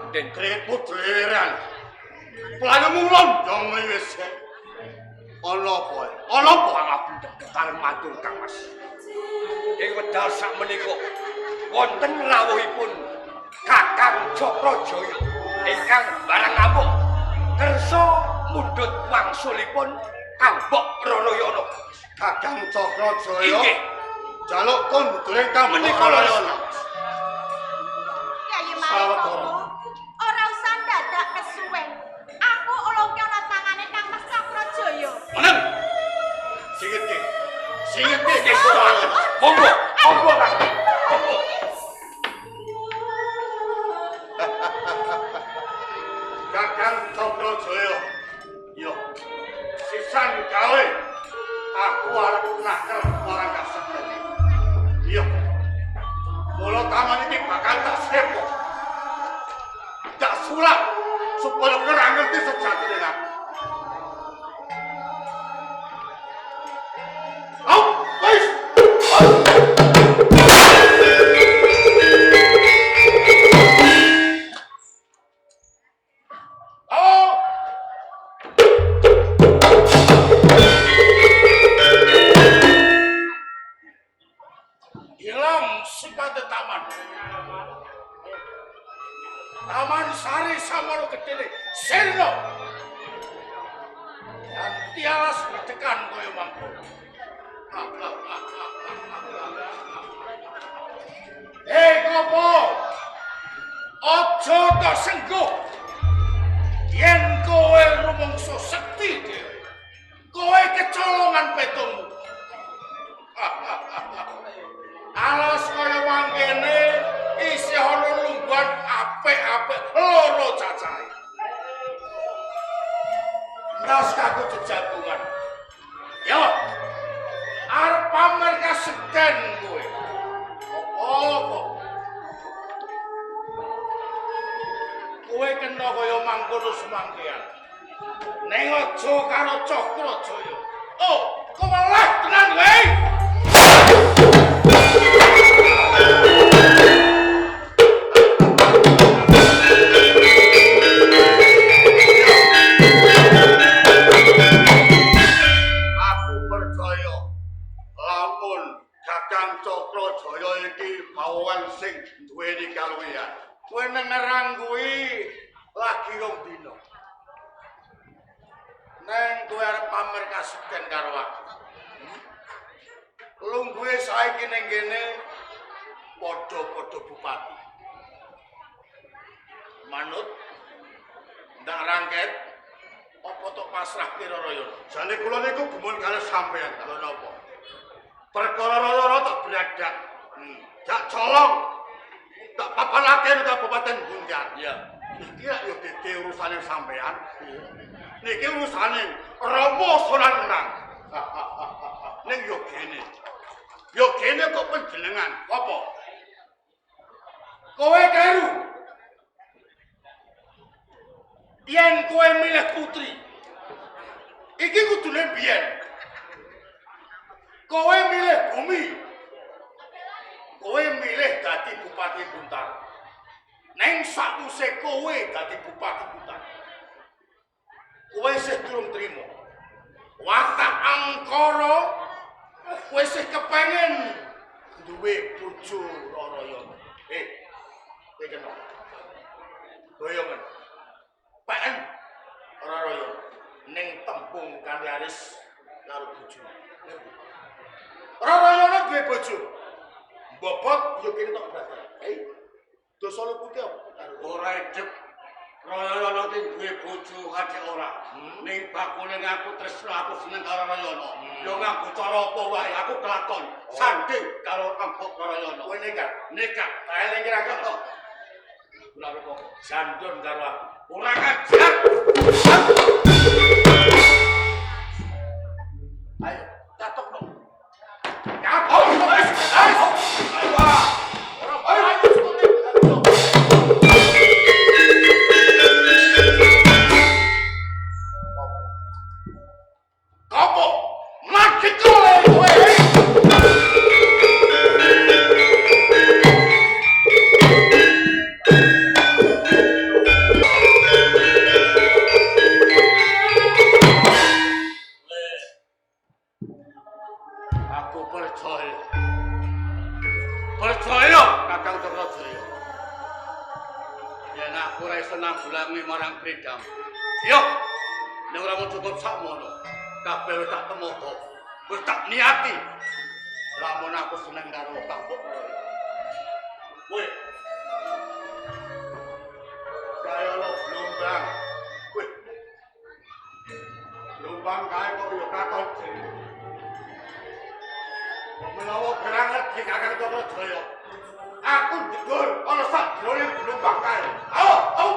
Den krepot leran. Planemu londong wis. Ana apa? Ana apa ngabundhek karo matur Kang Mas. ing wedal sakmenika wonten rawuhipun Kakang Cakrajaya ingkang barang ampuh kersa mundhut wangsulipun Kambok Rarayana. Kakang Cakrajaya Inggih. jaluk kondure Kambok Rarayana. Kyai Mahesa, ora usah dadak kesuwen. Aku ulungke ana tangane Kang Mas Cakrajaya. Meneng. Singit ki monggo, monggo Kang. Monggo. Kakang Cakrajaya. Yo. Sisan gawe. Aku arep naker marang kasekene. Yo. Mula taman iki bakal tak sepo. Tak sulap supaya kira ngerti sejatine aku. Au, wis. Hilang sipate taman. Taman Sari Samara Gedene Sirna. Dan tialas bertekan kaya mangko. Hei Kopo, ojo tak sengguh. Yen kowe rumangsa sekti dhewe, kowe kecolongan petungmu. Alas kaya mangkene isih ana lungguhan apik-apik loro cacahe. Ndas kanggo jejagungan. Yo. Arep pamer kasekten kowe. Apa? Kowe kena kaya mangkono semangkean. Ning aja karo Cakrajaya. Oh, kemelah tenan kowe. Aku percaya lamun Kakang Cakrajaya iki bawahan sing duweni kaluwihan. Kowe nerang kuwi lagi rong dina. Neng kowe arep pamer kasekten karo aku. Lungguhe saiki ning kene padha-padha bupati. Manut ndak rangket apa tok pasrah ki Rarayana. Jane kula niku gumun karo sampean. Lha napa? Perkara Rarayana tak bradak. Jak colong. Tak papanake nek Kabupaten Bunjar. Iya. Iki yo dadi urusane sampean. Niki urusane Rama Sonarang. Ning yo kene. Yo kene kok panjenengan. Apa? Kowe karu. Yen kowe milih putri. Iki kudune biyen. Kowe milih bumi. Kowe milih dadi Bupati Buntar. Neng sakuse kowe dadi Bupati Buntar. Kowe isih durung trima. Watak angkara kowe isih kepengin duwe bojo Rarayana. Kowe kena. Boyongan. PN Rarayana ning tembung kanthi aris karo bojo. Rarayana duwe bojo. Bobot yo kene tok berarti. Dosa lu putih apa? Ora edep. Rarayana ki duwe bojo kate ora. Ning bakune aku tresno aku seneng karo Rarayana. Yo nganggo cara apa wae aku kelakon. Sanding karo Kambok Rarayana. Kowe nekat. Nekat. Tak eling kira kok. Ora apa. Sandun karo aku. Ora kajar. Ayo, catok dong. Kapok wis. Ayo. Kapok, mati kowe. bidam. Yo, nek ora mau cukup sakmono, kabeh wis tak temoko. Wis tak niati. Lamun aku seneng karo kampung. Woi. Kaya lo Lumbang. Woi. Lumbang kae kok yo katon sing. Menawa beranget di kakang Toko Jaya. Aku jegur ana sak jroning Lumbang kae. Ayo, ayo.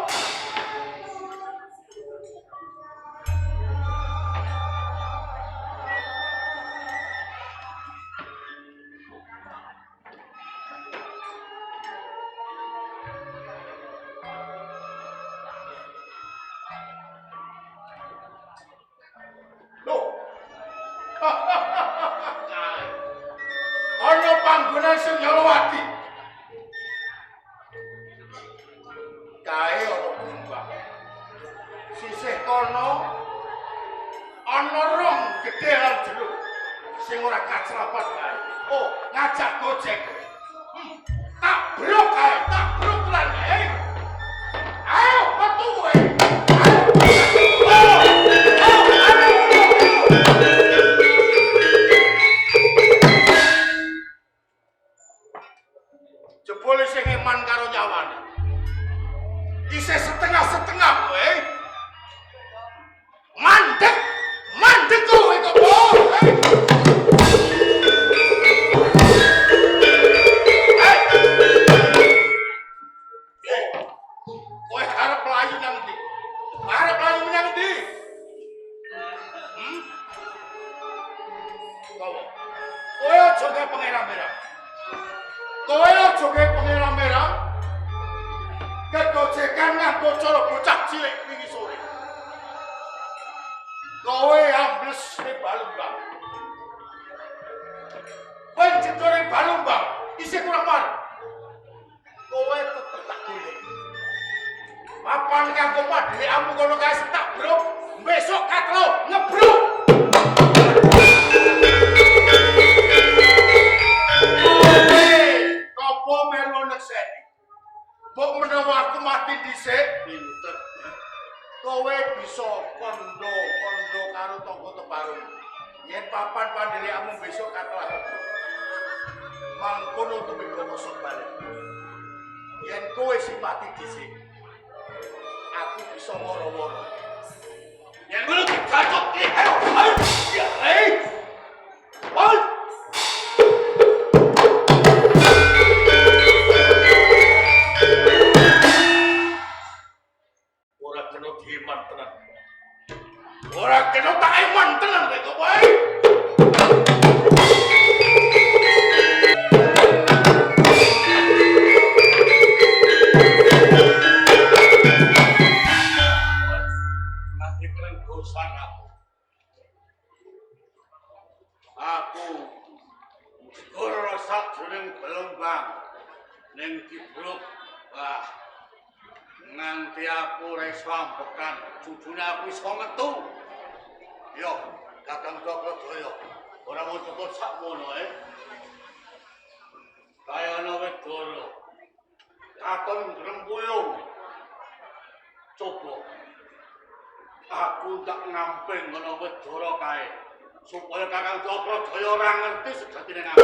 Ana panggonan sing Yolowati. Kae ana Lumbang. Sisih kono ana rong gedhe lan jero sing ora kacrapat kae. Oh, ngajak gojek. Tak brok kae, tak brok lan kae. Ayo metu kowe. Jebule sing iman karo nyawane. Isih setengah-setengah kowe. Mandek, mandek kowe kok. Kowe arep mlayu nang ndi? Arep mlayu nang ndi? Kowe aja ge pengerang-erang. Kowe aja ge pengerang-erang. Kegojekan nganggo cara bocah cilik wingi sore. Kowe ambles ning Balumbang. Panjenengane Balumbang isih kurang mar. Kowe tetep tak golek. Papan kanggo padhe amu kono kae tak brok. Besok katlo ngebruk. Kowe melu nekseni. Mbok menawa aku mati dhisik, pinter. Kowe bisa kondo karo tangga teparung. Yen papan pandhelekmu besok kathah. Mangkono tuwek kosok balik. Yen kowe sing mati dhisik, aku bisa woro-woro. Yen ngono dicacok iki, ayo, ayo. Ya, ayo. Ayo. Ora kena diiman tenan. Ora kena tak iman tenan kowe kowe. Nanti keren dosan aku. Aku ora sak jroning Balumbang ning Kibruk. Wah. Nanti aku ora iso ambekan, jujune aku iso metu. Yo, Kakang Toko Jaya. Ora mau cepet sakmono Kaya ana wedoro. Katon grempuyung. Coba. Aku tak ngamping ngono wedoro kae. Supaya Kakang Toko Jaya ora ngerti sejatine aku.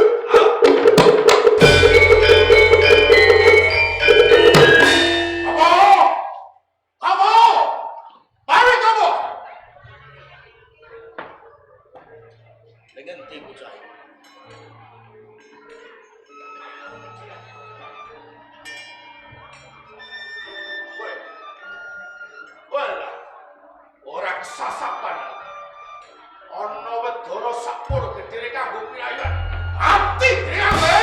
Dengan tipu cahaya. Wala, orang sasapan. Ono wedoro sapur gedhe kanggo piyayuan. Mati dhewe.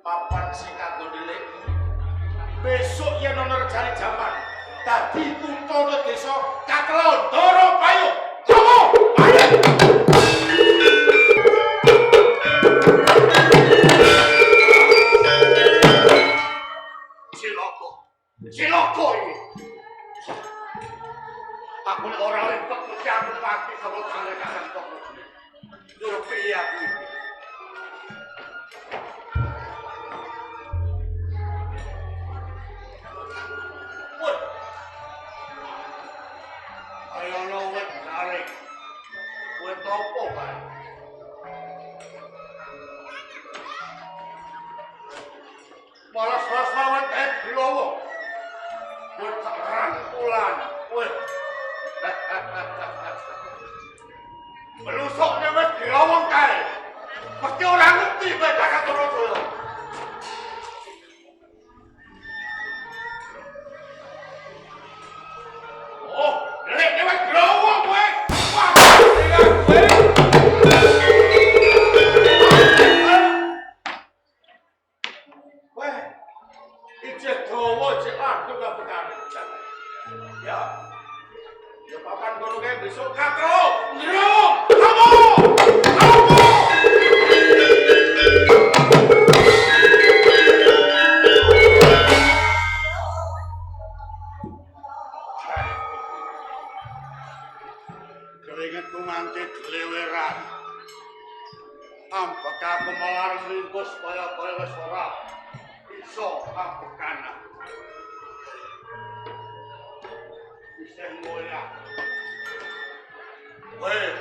Papan sing kanggo ndelik. Besok yen ana rejane jaman, dadi tuntune desa Katelo Ndara Payu. Kowe, ayo. Ciloko. cilaka iki. Aku ora ribet mesti aku mati sama kangge kakang kok. Yo piye aku iki? Woi. Ayo no wet narik. Wet opo bae? Malas rasawan glowo. Wet rangkulan. Woi. Melusok wet glowong kae. Mesti ora ngerti bae kakak Trojaya. Oh, lek wet glowong kowe. Wah, tinggal kowe. Weh, ijek dawa ijek adu kabekane. Ya. Ya papan kono kae besok katro. Ndro, kamu. Kamu. Keringetku nganti dleweran. Ampek aku melarang ringkus kaya-kaya wis ora iso ambekanan. Isih ngoyak. Weh.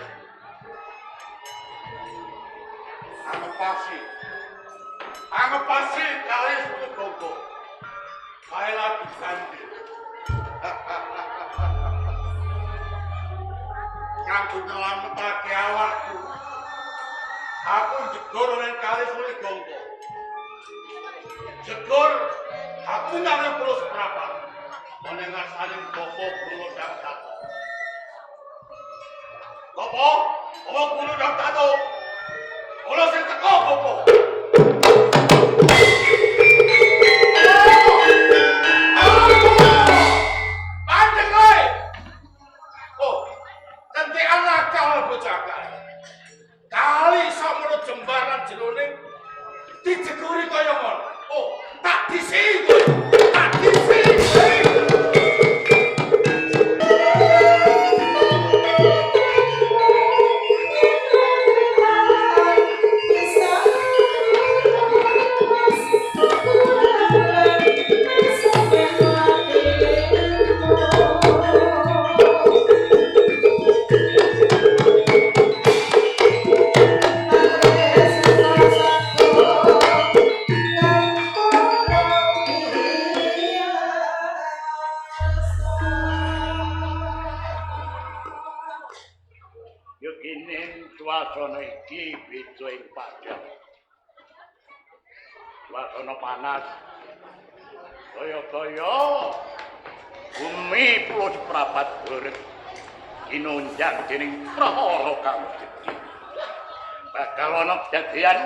Angepasi kali segogo. Kae lagi ganti. Kanggo nyelametake awakku. Aku jegur nang kali sulit gongko. Jegur, aku nyampe pulau seberapa. Menengah saling bobo pulau dan tato. Bobo pulau dan tato. Pulau sing teko bobo. Bandeng kowe. Oh, nanti anak kau bocah. Kali sakmono jembaran jerone dijeguri kaya ngono. Oh, tak disi kowe. Tak disi. Suasana iki beda ing Padang. Suasana panas. Kaya-kaya bumi pulau seprapat urip dinunjang dening prahara kang gedhe. Bakal ana kejadian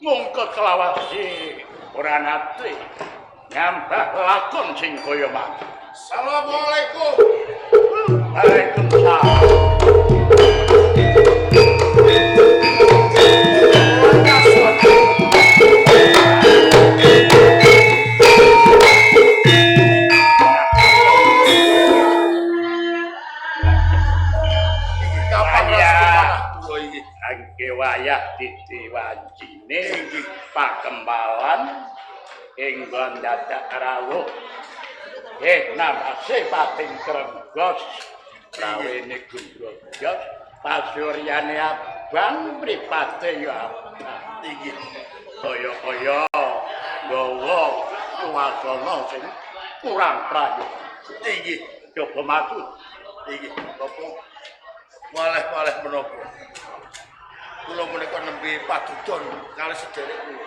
mungko selawasi ora nate nyambah lakon sing kaya mati. Assalamualaikum. Waalaikumsalam. Wayah diwanjine pakembalan ing dadak rawuh namase pating krenggos rawene gumbrojos pasuryane abang mripate ya iki kaya-kaya gawa suasana sing kurang prayoga iki coba matur iki apa waleh-waleh menapa kula menika nembe padudon kali sederekku.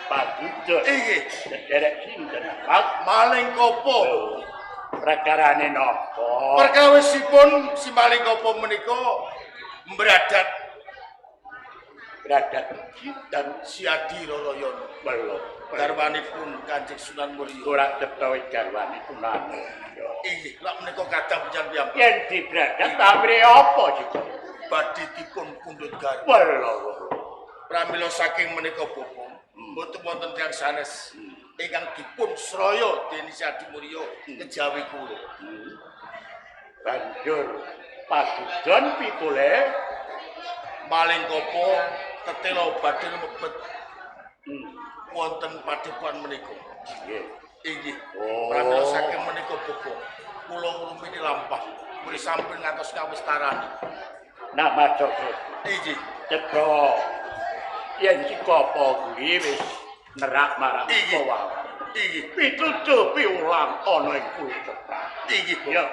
Padudon. Iki sederek sinten? Malingkapa. Prakarane napa? Perkawisipun si Malingkapa menika mbradat sinten si Adi Rarayana. Belum. Garwanipun Kanjeng Sunan Muria. Ora tetawi garwanipun anu. Iki lak menika kadang panjenengan piyambak. Yen dibradat tamri apa sih? Badhe dipun pundhut garwa. Pramila saking menika Bapak, mboten wonten tiyang sanes ingkang dipun sraya dening Sadi Mulya kejawi kula. Banjur padudon pitule Maling kopo tetela badhe mebet wonten padepokan menika. nggih. Inggih. Oh. Pramila saking menika bobo. Kula ngrumini lampah muli sampun ngantos kawestarani. Nak macok Inggih. cetha yen Cikopo kuwi wis nerak marang Inggih. kowe. Inggih. Pitutuh piulang ana ing kulit cepat. Inggih. Ya.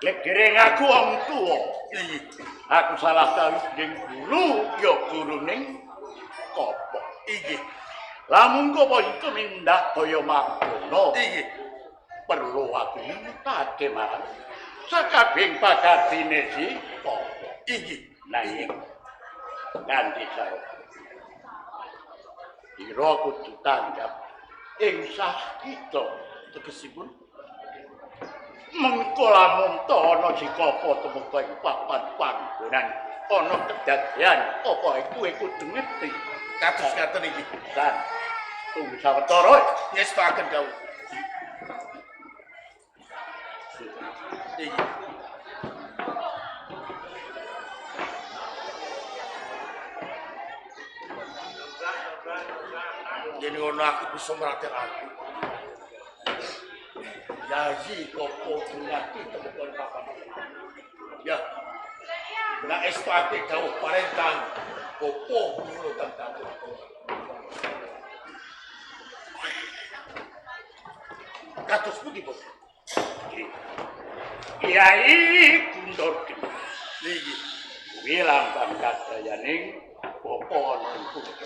Lek dereng aku wong tuwa. Inggih. Aku salah kawijining guru ya guruning Kopo. Inggih. Lamun Kopo itu mindak kaya mangkono. Inggih. Perlu aku mintate marang sakabeh pakardine si Kopo. Inggih. Nanging ganti sarep. Ira kudu tanggap ing sah kita tegesipun mengko lamun ta ana Cikopo tumeka ing papan panggonan ana kedadian apa iku kudu ngerti. Kados ngaten iki. Dan tunggu sawetara Ngestaken dawuh. Inggih. Jadi ngono aku bisa meratekake. Yayi Kopo dunyati tumeka papan. Ya. Nek estake dawuh parentang Kopo kulo tentang kados pundi, Bos? Kiai Kundur Geni. Nggih. Kuwi lambang kadayaning Kopo ana ing kulit.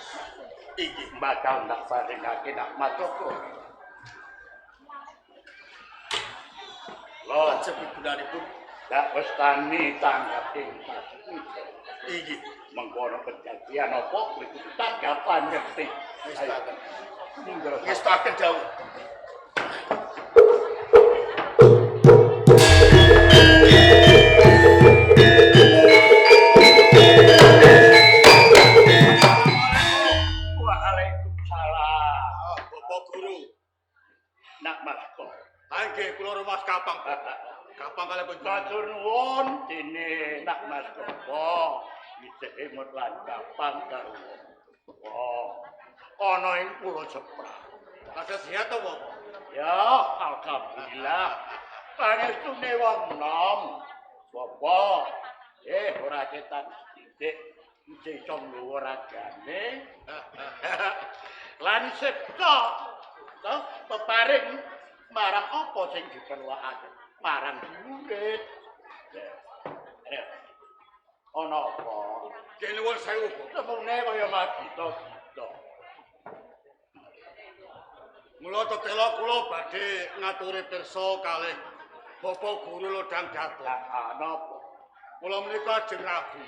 Inggih. Bakal ndak paringake nak macoko. Lo Lajeng pibunanipun dak wis tani tanggap ing sasi. inggih. Mengkono kejadian apa kuwi kudu tanggapan ngerti. Ngestaken. Mundur. Ngestaken dawuh. Waalaikumsalam. Bapak Guru. Nak Masko. Nggih, kula rumas kapang. Kapang kalih pun. Matur nuwun dene Nak Masko. Isih emut lan kapang karo. Ana ing pulau Jepra. Kados sihat to, Bapak? Ya, alhamdulillah. Pangestune wong nom. Bapak, ora ketan sithik isih iso ngluwur ragane. Lan septo to peparing marang apa sing diperluake marang murid. Ana apa? Kenuwun sewu, Bapak. Temune kaya magita-gita. Mula tetela kula badhe ngaturi pirsa kalih Bapak Guru Lodang Datuk. Ana apa? Kula menika ajeng rabi.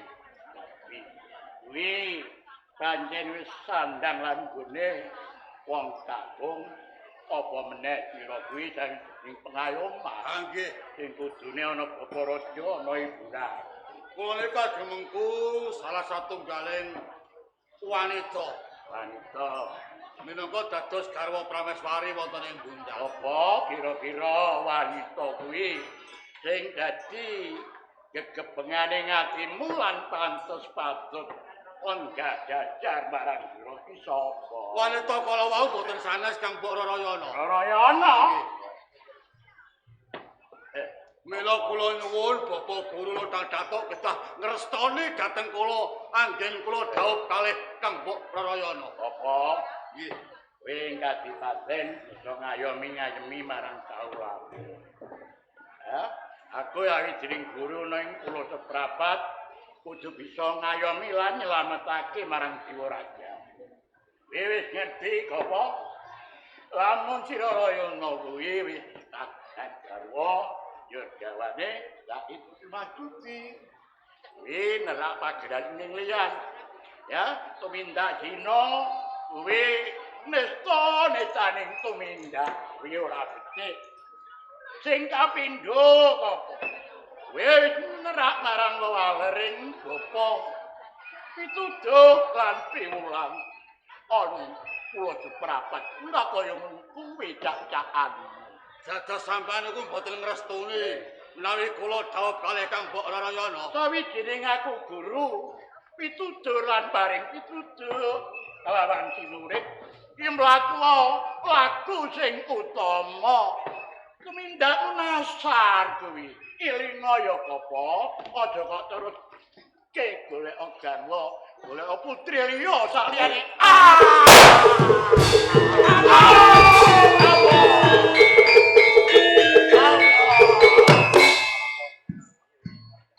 Kuwi pancen wis sandang lan gone wong kampung apa meneh pira kuwi sing pengayoman. Nggih. Sing kudune ana Bapa Raja ana hiburan. Kula menika ajeng mengku salah satunggaling wanita. Wanita Minangka dados garwa prameswari wonten ing Bundal. apa kira-kira wanita kuwi sing dadi gegebengane atimu lan pantes patut lenggah jajar marang sira ki sapa? Wanita kala wau boten sanes Kang Mbok Rarayana. Rarayana. Mila kula nyuwun Bapak Guru Lodang Datuk kedah ngrestoni dhateng kula anggen kula dhaup kalih Kang Mbok Rarayana. Apa? Nggih. Kowe kadipaten bisa ngayomi marang kawula. Ya, aku wijining guru ning Pulau Seprapat kudu bisa ngayomi lan nyelametake marang jiwa raja. Kowe wis ngerti apa? Lamun sira Rayana kuwi wis tak garwa, ya gawane lak itu majuti. Kuwi nerak pagelaran ning liyan. Ya, tumindak dina kuwi nestaning tumindak kuwi ora becik. Sing kapindho apa? Wis nerak marang lawalering bapa pituduh lan piwulang ana kula seprapat ora kaya ngono kuwi cak-cakan. Dados sampean iku mboten ngrestuni menawi kula dhawuh kalih Kang Mbok Rarayana. Sawijining aku guru pitutur lan bareng pitutur lawan si murid ki mlaku laku sing utama kemindaku nasar kuwi ilinga ya apa aja kok terus ke golek garwa golek putri liya saliyane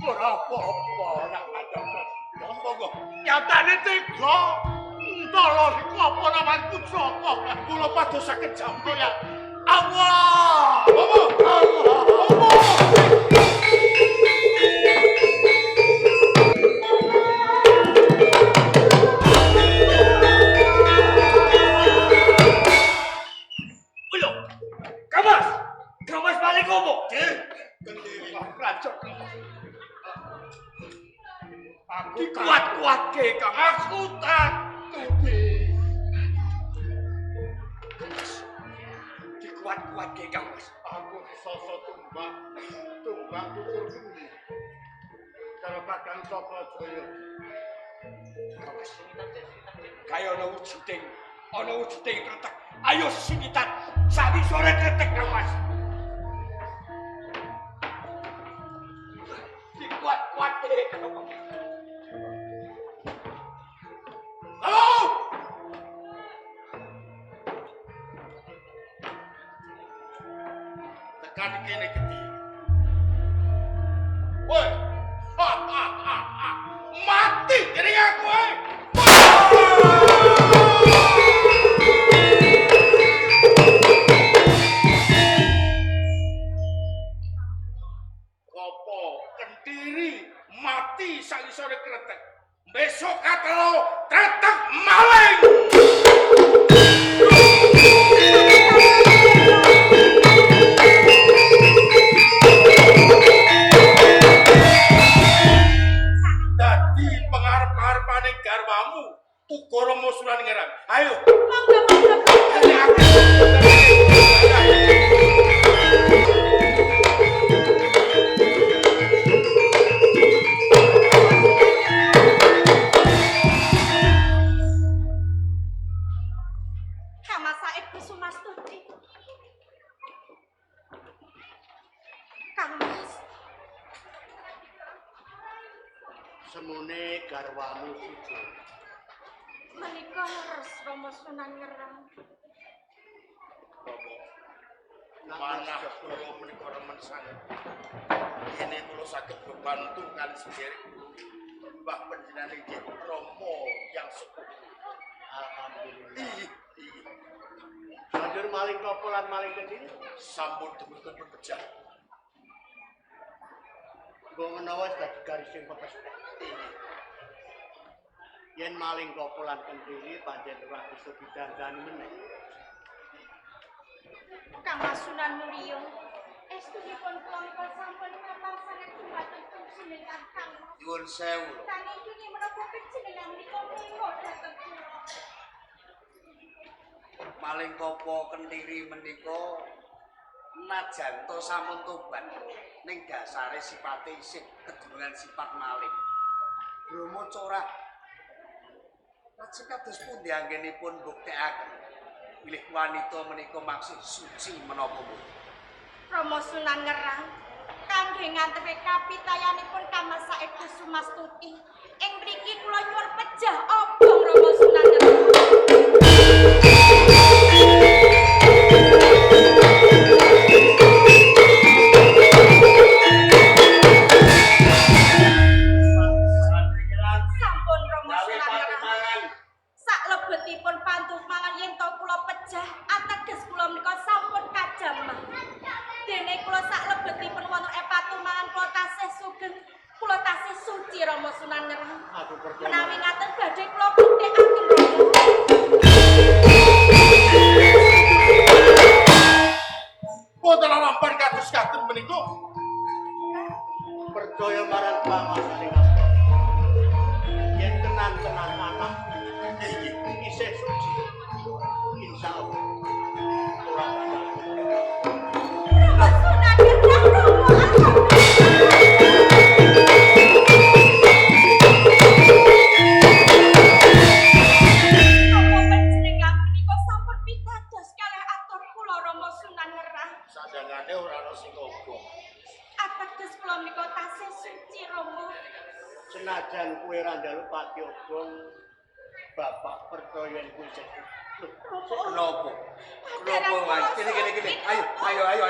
ora apa-apa nak macam monggo nyatane tega entara iku apa namanku sapa kula pados saged jambu ya Allah Allah Kamas balik opo? Kendiri. Rancok. Aku kuat-kuatke Kang. Aku takut. Dikuat-kuatke Kang Mas. Aku sosok tumbak tutur bumi. Karo Kakang Cokrojoyo. Kang Mas. Kaya ana wujuding kretek. Ayo sinitan. Sawi sore kretek Kang Mas. Dikuat-kuatke Kang Mas. Halo! Tekan kene gede. Woi. Mati dening aku ae. Kopo Kendiri mati sangisore kretek. Besok katelo tretek maling. Dadi pengarep-arepane garwamu uga Rama Sunan Ngerang. Ayo. Kamas Said Kusumastuti. Kang Mas, Semune garwamu suci. menika leres Rama Sunan Ngerang. Manah kula menika remen sanget. Dene kula saged bebantu kali sendiri. Mbah panjenengan inggih Rama yang sepuh. Alhamdulillah. Banjur maling klopo lan maling kendiri sampun temen-temen pecah. Nggo menawa dadi garis sing pepes. Yen maling klopo lan kendiri pancen ora bisa didandani meneh. Kang Mas Sunan Muria, estunipun kula menika sampun mapan sanget dumateng panjenengan Kang Mas. Nyuwun sewu. Kang iki menapa panjenengan menika mriku dhateng kula. Maling kopo kendiri menika najanto sampun tobat ning dasare sipate isih kedurungan sifat maling. Bromo corah. Lajeng kados pundi anggenipun buktekaken bilih wanita menika maksud suci menapa mboten? Rama Sunan Ngerang kangge ngantepe kapitayanipun Kamas Said Kusumastuti ing mriki kula nyuwun pejah obong Rama Sunan Ngerang. Sampun Rama Sunan Ngerang. Saklebetipun pantuk mangan yen to kula pejah ateges kula menika sampun kajamah. Dene kula saklebetipun wonten patumangan kula tasih sugeng, kula tasih suci Rama Sunan Ngerang. Aku percaya. Menawi ngaten badhe kula buktekaken Rama. Boten lampar kados katen menika. Percaya marang pamasaning apa. Yen tenan-tenan anak iki isih suci. sing ogong. Ateges kula menika tasih suci Rama. Senajan kowe ra njaluk pati obong, bapak percaya yen kowe sing Kenapa? Kenapa wae? Kene. Ayo.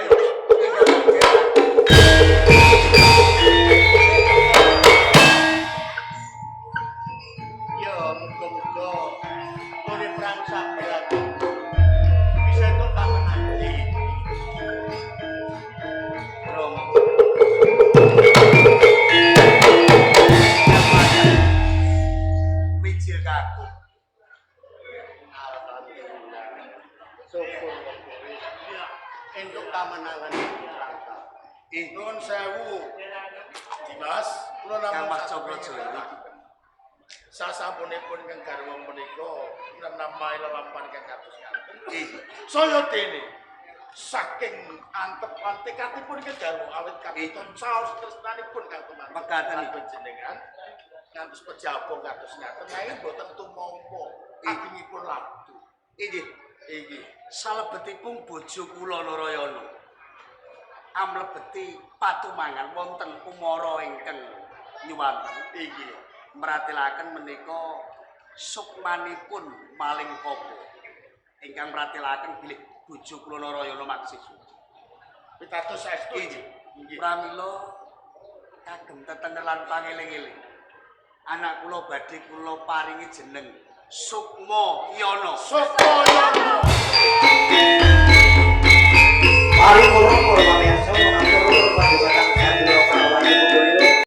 Ya, muga-muga kowe perang saberat bisa entuk pamenanti. Romo. Mijil kaku. Alhamdulillah. Syukur kowe. Ya, entuk kamenangan rangka. Nuwun sewu. Dimas, kula namung Kamar Cokro Joyo. sasampunipun kang garwa menika nenamai lelampahan kang kados ngaten. Saya dene saking antep tekadipun kedalu awit kapiton saos tresnanipun kang tumanten Mekaten panjenengan ngantos pejabong kados ngaten nanging boten tumampa agengipun labdu. Iki salebetipun bojo kula Narayana amlebeti patumangan wonten umara ingkang nyuwanten Iki meratelaken menika sukmanipun maling koko ingkang meratelaken bilih bojo kula Narayana maksih pitados saestu. Nggih. Pramila kagem tetenger lan pangeling-eling. Anak kula badhe kula paringi jeneng Sukma Yana. Sukma Yana.